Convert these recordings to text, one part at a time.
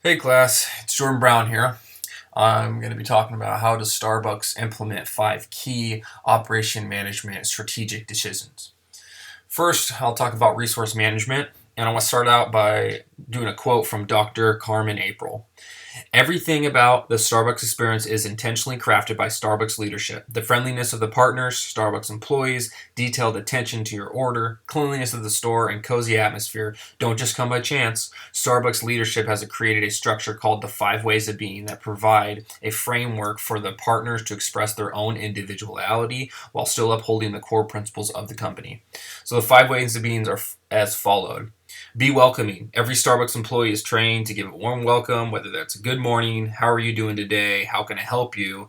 Hey class, it's Jordan Brown here. I'm going to be talking about how does Starbucks implement 5 key operation management strategic decisions. First, I'll talk about resource management, and I want to start out by doing a quote from Dr. Carmen April. Everything about the Starbucks experience is intentionally crafted by Starbucks leadership. The friendliness of the partners, Starbucks employees, detailed attention to your order, cleanliness of the store, and cozy atmosphere don't just come by chance. Starbucks leadership has created a structure called the 5 Ways of Being that provide a framework for the partners to express their own individuality while still upholding the core principles of the company. So the 5 Ways of Being are as followed. Be welcoming. Every Starbucks employee is trained to give a warm welcome, whether that's a good morning, how are you doing today, how can I help you.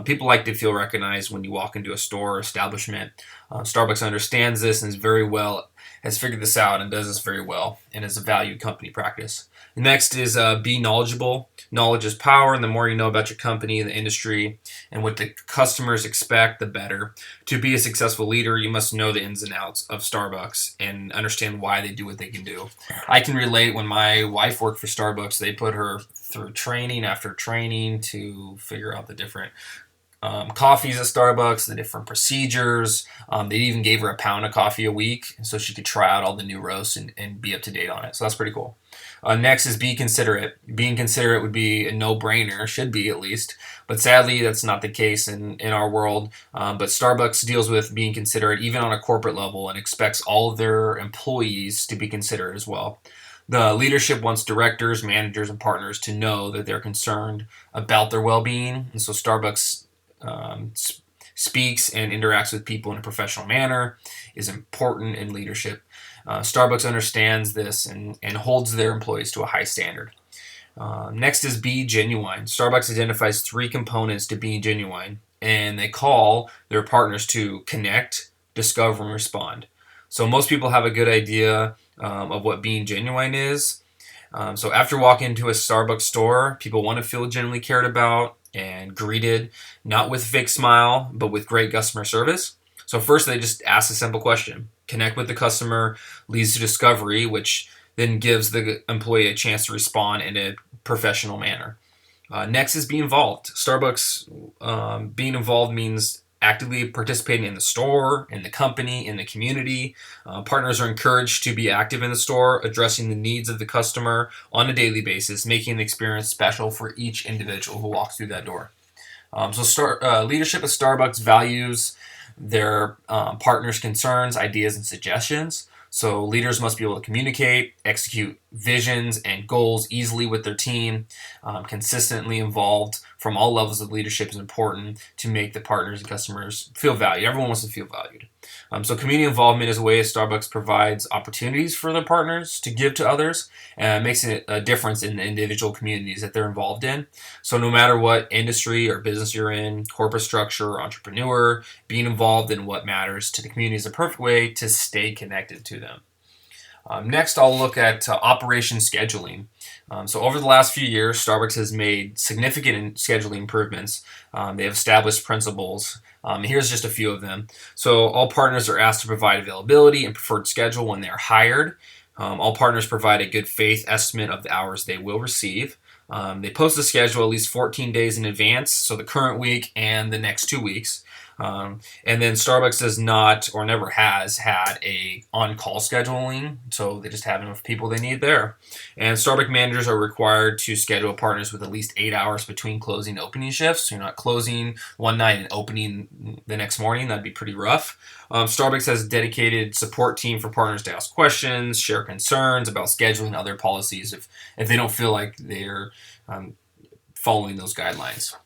People like to feel recognized when you walk into a store or establishment. Starbucks understands this and has figured this out and does this very well and is a valued company practice. Next is be knowledgeable. Knowledge is power, and the more you know about your company, the industry, and what the customers expect, the better. To be a successful leader, you must know the ins and outs of Starbucks and understand why they do what they can do. I can relate when my wife worked for Starbucks, they put her through training after training to figure out the different coffees at Starbucks, the different procedures. They even gave her a pound of coffee a week so she could try out all the new roasts and be up to date on it. So that's pretty cool. Next is be considerate. Being considerate would be a no-brainer, should be at least, but sadly that's not the case in our world. But Starbucks deals with being considerate even on a corporate level and expects all of their employees to be considerate as well. The leadership wants directors, managers, and partners to know that they're concerned about their well-being, and so Starbucks um, speaks and interacts with people in a professional manner is important in leadership. Starbucks understands this and holds their employees to a high standard. Next is be genuine. Starbucks identifies 3 components to being genuine, and they call their partners to connect, discover, and respond. So most people have a good idea of what being genuine is. So after walking into a Starbucks store, people want to feel genuinely cared about and greeted, not with a fake smile, but with great customer service. So first, they just ask a simple question. Connect with the customer leads to discovery, which then gives the employee a chance to respond in a professional manner. Next is be involved. Starbucks being involved means actively participating in the store, in the company, in the community. Partners are encouraged to be active in the store, addressing the needs of the customer on a daily basis, making the experience special for each individual who walks through that door. Leadership at Starbucks values their partners' concerns, ideas, and suggestions. So leaders must be able to communicate, execute visions and goals easily with their team. Consistently involved from all levels of leadership is important to make the partners and customers feel valued. Everyone wants to feel valued. So community involvement is a way Starbucks provides opportunities for their partners to give to others, and it makes a difference in the individual communities that they're involved in. So no matter what industry or business you're in, corporate structure or entrepreneur, being involved in what matters to the community is a perfect way to stay connected to them. Next, I'll look at operation scheduling. So over the last few years, Starbucks has made significant scheduling improvements. They have established principles. Here's just a few of them. So all partners are asked to provide availability and preferred schedule when they're hired. All partners provide a good faith estimate of the hours they will receive. They post the schedule at least 14 days in advance, so the current week and the next 2 weeks. And then Starbucks does not or never has had a on-call scheduling, so they just have enough people they need there. And Starbucks managers are required to schedule partners with at least 8 hours between closing and opening shifts. So you're not closing one night and opening the next morning. That'd be pretty rough. Starbucks has a dedicated support team for partners to ask questions, share concerns about scheduling, other policies if they don't feel like they're following those guidelines.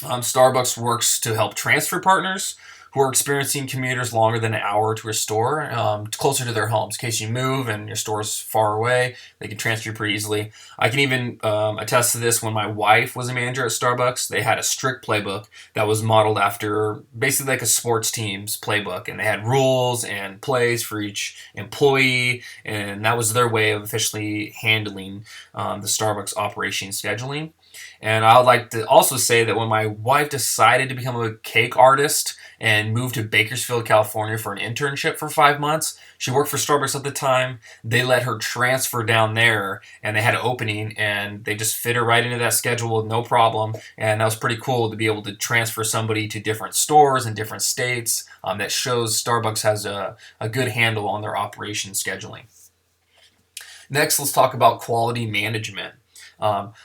Starbucks works to help transfer partners who are experiencing commuters longer than an hour to a store closer to their homes. In case you move and your store's far away, they can transfer you pretty easily. I can even attest to this. When my wife was a manager at Starbucks, they had a strict playbook that was modeled after basically like a sports team's playbook, and they had rules and plays for each employee, and that was their way of officially handling the Starbucks operation scheduling. And I would like to also say that when my wife decided to become a cake artist and moved to Bakersfield, California for an internship for 5 months. She worked for Starbucks at the time. They let her transfer down there, and they had an opening, and they just fit her right into that schedule with no problem. And that was pretty cool to be able to transfer somebody to different stores in different states. That shows Starbucks has a good handle on their operation scheduling. Next, let's talk about quality management.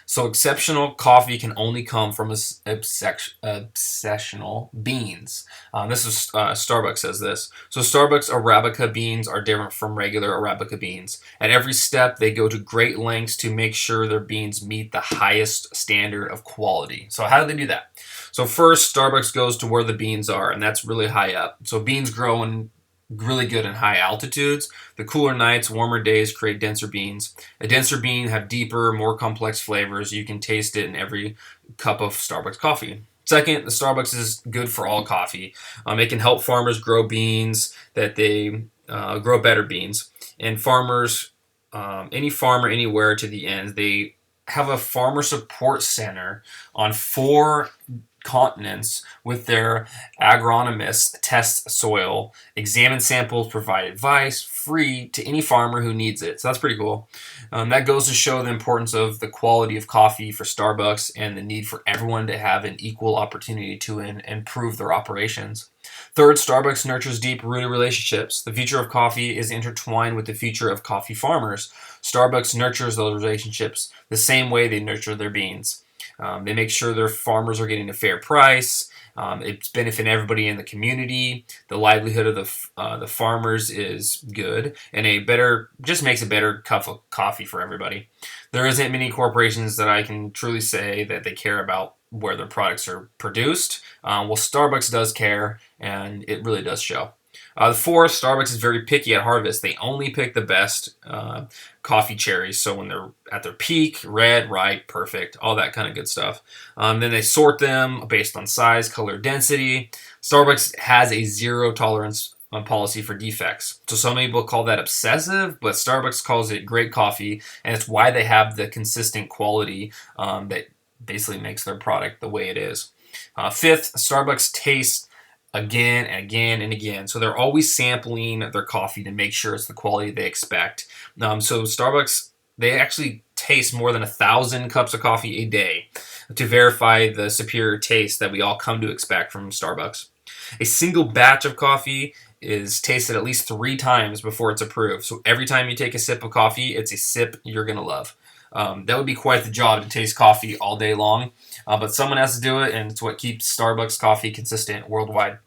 So exceptional coffee can only come from exceptional beans. This is Starbucks says this. So Starbucks Arabica beans are different from regular Arabica beans. At every step, they go to great lengths to make sure their beans meet the highest standard of quality. So how do they do that? So first, Starbucks goes to where the beans are, and that's really high up. So beans grow in really good in high altitudes. The cooler nights, warmer days create denser beans. A denser bean have deeper, more complex flavors. You can taste it in every cup of Starbucks coffee. Second, the Starbucks is good for all coffee. It can help farmers grow beans that they grow better beans. And farmers, any farmer anywhere to the end, they have a farmer support center on 4 continents with their agronomists test soil, examine samples, provide advice free to any farmer who needs it. So that's pretty cool. That goes to show the importance of the quality of coffee for Starbucks and the need for everyone to have an equal opportunity to improve their operations. Third, Starbucks nurtures deep-rooted relationships. The future of coffee is intertwined with the future of coffee farmers. Starbucks nurtures those relationships the same way they nurture their beans. They make sure their farmers are getting a fair price. It's benefiting everybody in the community. The livelihood of the farmers is good, and just makes a better cup of coffee for everybody. There isn't many corporations that I can truly say that they care about where their products are produced. Well, Starbucks does care, and it really does show. The fourth, Starbucks is very picky at harvest. They only pick the best coffee cherries. So when they're at their peak, red, ripe, perfect, all that kind of good stuff. Then they sort them based on size, color, density. Starbucks has a zero tolerance policy for defects. So some people call that obsessive, but Starbucks calls it great coffee, and it's why they have the consistent quality that basically makes their product the way it is. Fifth, Starbucks tastes again and again and again. So they're always sampling their coffee to make sure it's the quality they expect. So Starbucks, they actually taste more than 1,000 cups of coffee a day to verify the superior taste that we all come to expect from Starbucks. A single batch of coffee is tasted at least 3 times before it's approved. So every time you take a sip of coffee, it's a sip you're going to love. That would be quite the job to taste coffee all day long, but someone has to do it, and it's what keeps Starbucks coffee consistent worldwide.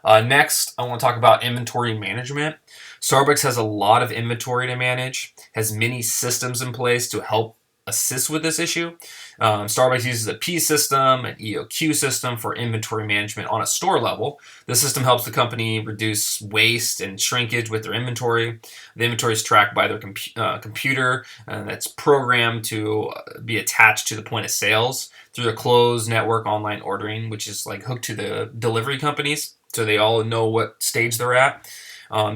Next, I want to talk about inventory management. Starbucks has a lot of inventory to manage, has many systems in place to help assist with this issue. Starbucks uses a P system, an EOQ system for inventory management on a store level. The system helps the company reduce waste and shrinkage with their inventory. The inventory is tracked by their computer, and that's programmed to be attached to the point of sales through a closed network online ordering, which is like hooked to the delivery companies, so they all know what stage they're at.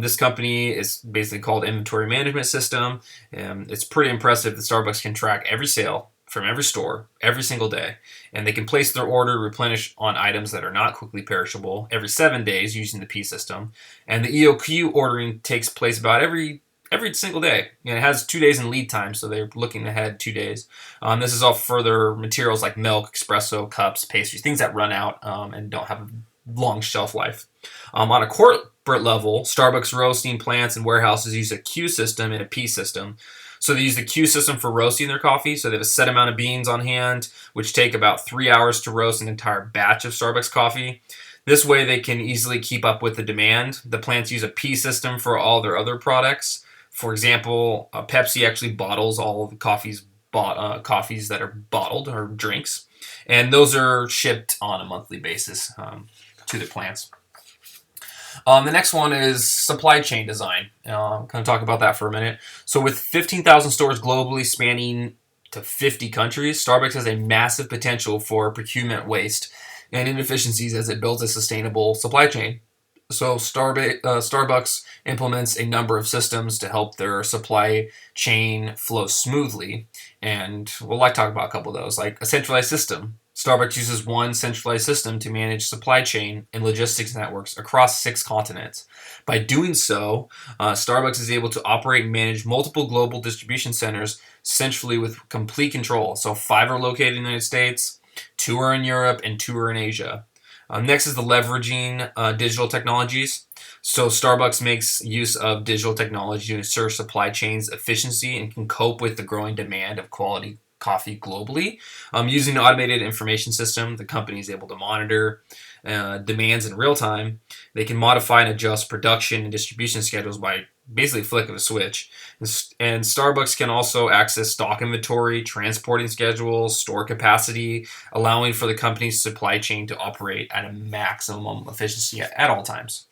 This company is basically called Inventory Management System. It's pretty impressive that Starbucks can track every sale from every store every single day, and they can place their order, replenish on items that are not quickly perishable every 7 days using the P system. And the EOQ ordering takes place about every single day, and it has 2 days in lead time, so they're looking ahead 2 days. This is all further materials like milk, espresso, cups, pastries, things that run out and don't have a long shelf life. On a corporate level, Starbucks roasting plants and warehouses use a Q system and a P system. So they use the Q system for roasting their coffee, so they have a set amount of beans on hand, which take about 3 hours to roast an entire batch of Starbucks coffee. This way they can easily keep up with the demand. The plants use a P system for all their other products. For example, Pepsi actually bottles all of the coffees that are bottled, or drinks, and those are shipped on a monthly basis to the plants. The next one is supply chain design. I'm going to talk about that for a minute. So with 15,000 stores globally spanning to 50 countries, Starbucks has a massive potential for procurement waste and inefficiencies as it builds a sustainable supply chain. So Starbucks implements a number of systems to help their supply chain flow smoothly. And we'll talk about a couple of those, like a centralized system. Starbucks uses one centralized system to manage supply chain and logistics networks across 6 continents. By doing so, Starbucks is able to operate and manage multiple global distribution centers centrally with complete control. So, 5 are located in the United States, 2 are in Europe, and 2 are in Asia. Next is the leveraging digital technologies. So Starbucks makes use of digital technology to ensure supply chains efficiency and can cope with the growing demand of quality coffee globally. Using an automated information system, the company is able to monitor demands in real time. They can modify and adjust production and distribution schedules by basically a flick of a switch. And Starbucks can also access stock inventory, transporting schedules, store capacity, allowing for the company's supply chain to operate at a maximum efficiency at all times.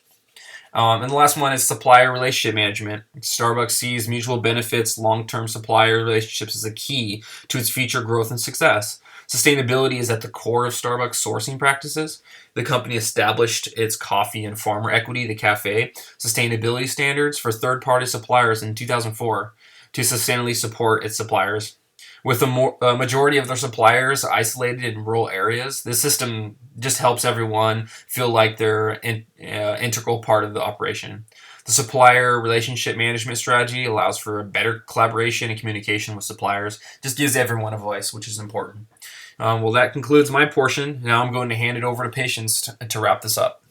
And the last one is supplier relationship management. Starbucks sees mutual benefits, long term supplier relationships as a key to its future growth and success. Sustainability is at the core of Starbucks sourcing practices. The company established its coffee and farmer equity, the CAFE, sustainability standards for third party suppliers in 2004 to sustainably support its suppliers. With a majority of their suppliers isolated in rural areas, this system just helps everyone feel like they're an integral part of the operation. The supplier relationship management strategy allows for a better collaboration and communication with suppliers, just gives everyone a voice, which is important. Well, that concludes my portion. Now I'm going to hand it over to Patience to wrap this up.